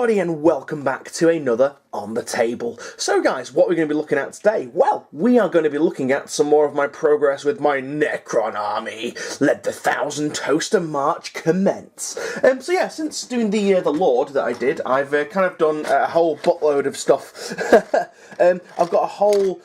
everybody and welcome back to another On The Table. So guys, what we're going to be looking at today? Well, we are going to be looking at some more of my progress with my Necron army. Let the Thousand Toaster March commence. So yeah, since doing the Lord that I did, I've kind of done a whole buttload of stuff. I've got a whole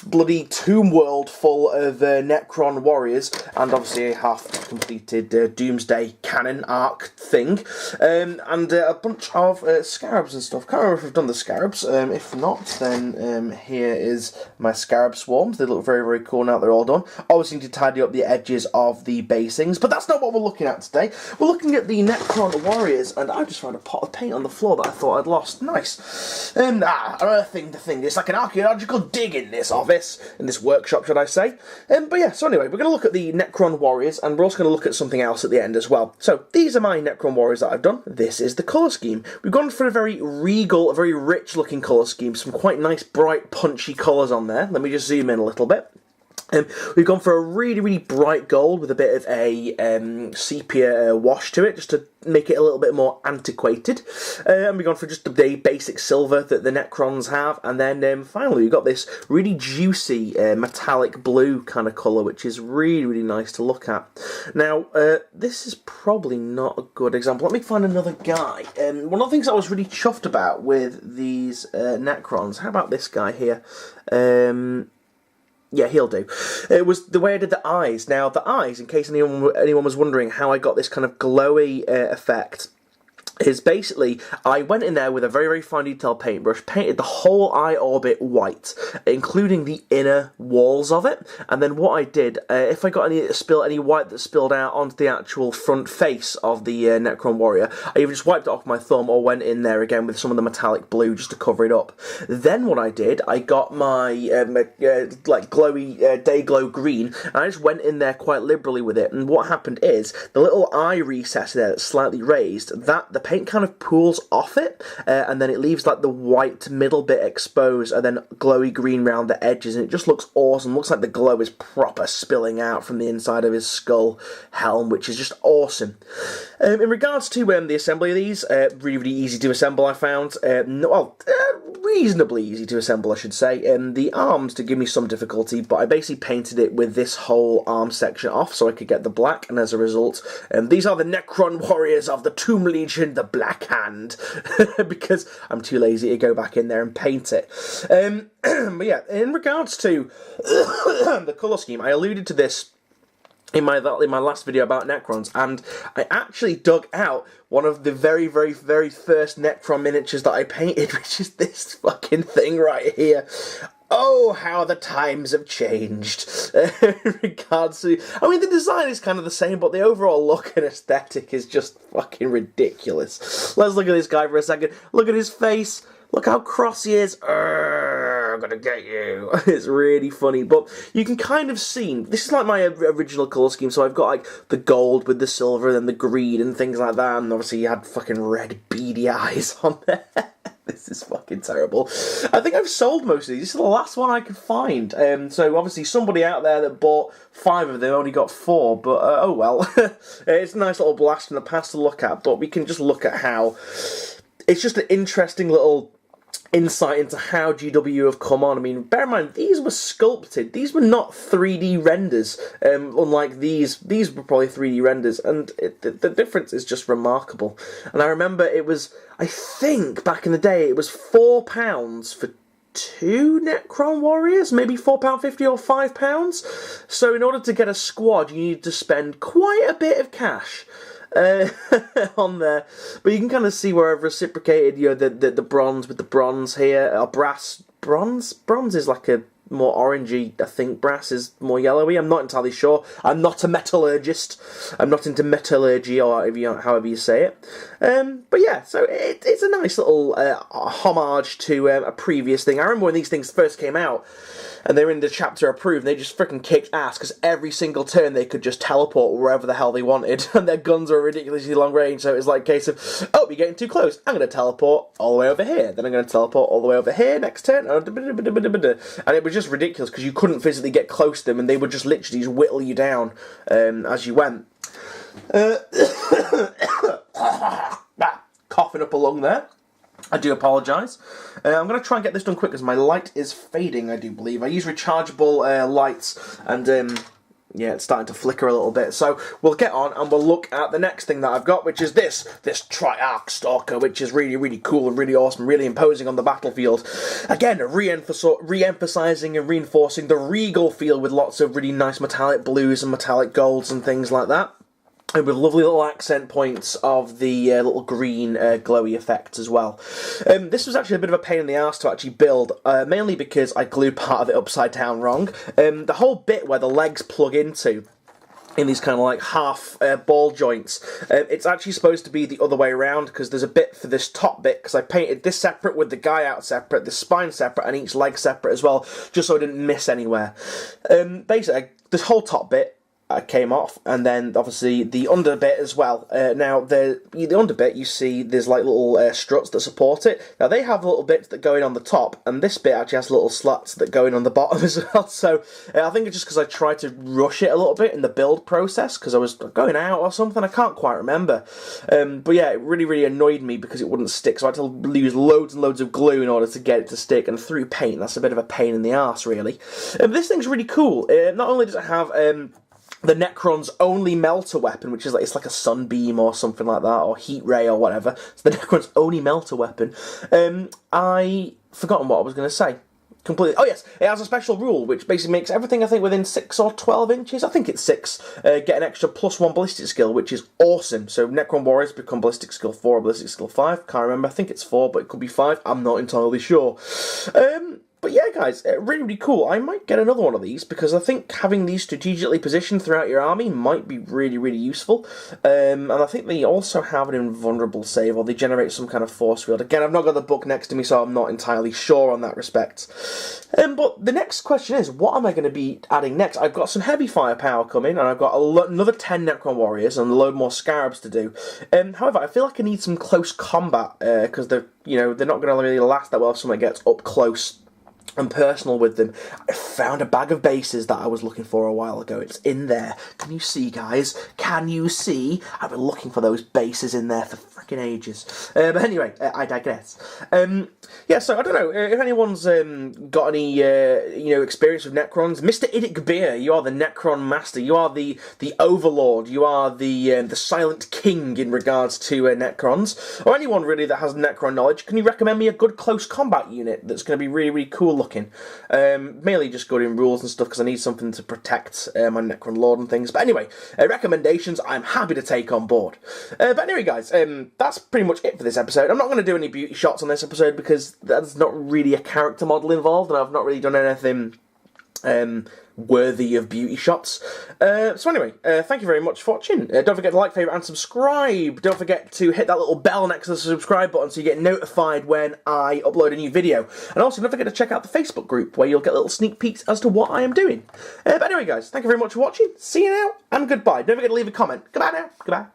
bloody tomb world full of Necron warriors, and obviously a half-completed Doomsday Cannon arc thing, and a bunch of scarabs and stuff. Can't remember if I've done the scarabs. If not, then here is my scarab swarms. They look very, very cool now they're all done. Obviously need to tidy up the edges of the basings, but that's not what we're looking at today. We're looking at the Necron warriors, and I just found a pot of paint on the floor that I thought I'd lost. Nice. Unearthing the thing. It's like an archaeological dig in this office, in this workshop, should I say. But yeah, so anyway, we're going to look at the Necron warriors, and we're also going to look at something else at the end as well. So, these are my Necron warriors that I've done. This is the colour scheme. We've gone for a very regal, a very rich-looking colour scheme, some quite nice, bright, punchy colours on there. Let me just zoom in a little bit. We've gone for a really, really bright gold with a bit of a sepia wash to it, just to make it a little bit more antiquated. And we've gone for just the basic silver that the Necrons have. And then finally we've got this really juicy metallic blue kind of colour, which is really, really nice to look at. Now, this is probably not a good example. Let me find another guy. One of the things I was really chuffed about with these Necrons, how about this guy here? Yeah, he'll do. It was the way I did the eyes. Now, the eyes, in case anyone was wondering how I got this kind of glowy effect, is basically, I went in there with a very, very fine detail paintbrush, painted the whole eye orbit white, including the inner walls of it, and then what I did, if I got any white that spilled out onto the actual front face of the Necron warrior, I either just wiped it off my thumb or went in there again with some of the metallic blue just to cover it up. Then what I did, I got my like glowy day glow green, and I just went in there quite liberally with it, and what happened is, the little eye recess there that's slightly raised, the paint kind of pools off it, and then it leaves like the white middle bit exposed, and then glowy green around the edges, and it just looks awesome. Looks like the glow is proper spilling out from the inside of his skull helm, which is just awesome. In regards to the assembly of these, really, really easy to assemble, I found. Reasonably easy to assemble, I should say. The arms did give me some difficulty, but I basically painted it with this whole arm section off so I could get the black, and as a result, these are the Necron warriors of the Tomb Legion, the Black Hand, because I'm too lazy to go back in there and paint it. But yeah, in regards to the colour scheme, I alluded to this in my last video about Necrons, and I actually dug out one of the very, very, very first Necron miniatures that I painted, which is this fucking thing right here. Oh, how the times have changed. In regards to, I mean, the design is kind of the same, but the overall look and aesthetic is just fucking ridiculous. Let's look at this guy for a second. Look at his face. Look how cross he is. I'm gonna get you. It's really funny, but you can kind of see, this is like my original colour scheme, so I've got like the gold with the silver and then the green and things like that, and obviously you had fucking red beady eyes on there. This is fucking terrible. I think I've sold most of these. This is the last one I could find. So obviously somebody out there that bought 5 of them only got 4, but oh well. It's a nice little blast from the past to look at, but we can just look at how it's just an interesting little insight into how GW have come on. I mean, bear in mind, these were sculpted. These were not 3D renders, unlike these. These were probably 3D renders, and the difference is just remarkable. And I remember it was, I think, back in the day, it was £4 for 2 Necron warriors, maybe £4.50 or £5. So in order to get a squad, you need to spend quite a bit of cash on there, but you can kind of see where I've reciprocated, you know, the bronze with the bronze here, or brass. Bronze is like a more orangey, I think brass is more yellowy, I'm not entirely sure. I'm not a metallurgist, I'm not into metallurgy, or however you say it. But yeah, so it's a nice little homage to a previous thing. I remember when these things first came out, and they were in the chapter approved, they just freaking kicked ass, because every single turn they could just teleport wherever the hell they wanted, and their guns were ridiculously long range, so it was like a case of, oh, you're getting too close, I'm going to teleport all the way over here, then I'm going to teleport all the way over here next turn, and it was just ridiculous, because you couldn't physically get close to them, and they would just literally just whittle you down as you went. Coughing up a lung there. I do apologise. I'm going to try and get this done quick because my light is fading, I do believe. I use rechargeable lights and... yeah, it's starting to flicker a little bit. So we'll get on and we'll look at the next thing that I've got, which is this Triarch Stalker, which is really, really cool and really awesome, really imposing on the battlefield. Again, re-emphasising and reinforcing the regal feel with lots of really nice metallic blues and metallic golds and things like that. And with lovely little accent points of the little green glowy effects as well. This was actually a bit of a pain in the arse to actually build, mainly because I glued part of it upside down wrong. The whole bit where the legs plug into, in these kind of like half ball joints, it's actually supposed to be the other way around, because there's a bit for this top bit, because I painted this separate with the guy out separate, the spine separate, and each leg separate as well, just so I didn't miss anywhere. Basically, this whole top bit came off, and then obviously the under bit as well. Now the under bit, you see there's like little struts that support it. Now they have little bits that go in on the top, and this bit actually has little slats that go in on the bottom as well. So I think it's just because I tried to rush it a little bit in the build process, because I was going out or something, I can't quite remember. But yeah, it really, really annoyed me because it wouldn't stick, so I had to use loads and loads of glue in order to get it to stick, and through paint, that's a bit of a pain in the arse, really. This thing's really cool. Not only does it have the Necron's only melter weapon, which is like, it's like a sunbeam or something like that, or heat ray or whatever. It's the Necron's only melter weapon. I forgotten what I was going to say. Completely. Oh yes, it has a special rule which basically makes everything, I think, within 6 or 12 inches. I think it's 6. Get an extra +1 ballistic skill, which is awesome. So Necron warriors become ballistic skill 4 or ballistic skill 5. Can't remember. I think it's 4, but it could be 5. I'm not entirely sure. But yeah, guys, really, really cool. I might get another one of these, because I think having these strategically positioned throughout your army might be really, really useful. And I think they also have an invulnerable save, or they generate some kind of force field. Again, I've not got the book next to me, so I'm not entirely sure on that respect. But the next question is, what am I going to be adding next? I've got some heavy firepower coming, and I've got another 10 Necron warriors and a load more scarabs to do. However, I feel like I need some close combat, because they're not going to really last that well if someone gets up close and personal with them. I found a bag of bases that I was looking for a while ago. It's in there. Can you see, guys? Can you see? I've been looking for those bases in there for freaking ages. But anyway, I digress. Yeah, so I don't know if anyone's got any experience with Necrons. Mr. Idic Beer, you are the Necron master. You are the overlord. You are the silent king in regards to Necrons, or anyone really that has Necron knowledge. Can you recommend me a good close combat unit that's going to be really, really cool looking? Mainly just good in rules and stuff, because I need something to protect my Necron Lord and things. But anyway, recommendations I'm happy to take on board. But anyway, guys, that's pretty much it for this episode. I'm not going to do any beauty shots on this episode, because there's not really a character model involved, and I've not really done anything worthy of beauty shots. So anyway, thank you very much for watching. Don't forget to like, favourite and subscribe. Don't forget to hit that little bell next to the subscribe button so you get notified when I upload a new video. And also don't forget to check out the Facebook group where you'll get little sneak peeks as to what I am doing. But anyway, guys, thank you very much for watching. See you now, and goodbye. Don't forget to leave a comment. Goodbye now. Goodbye.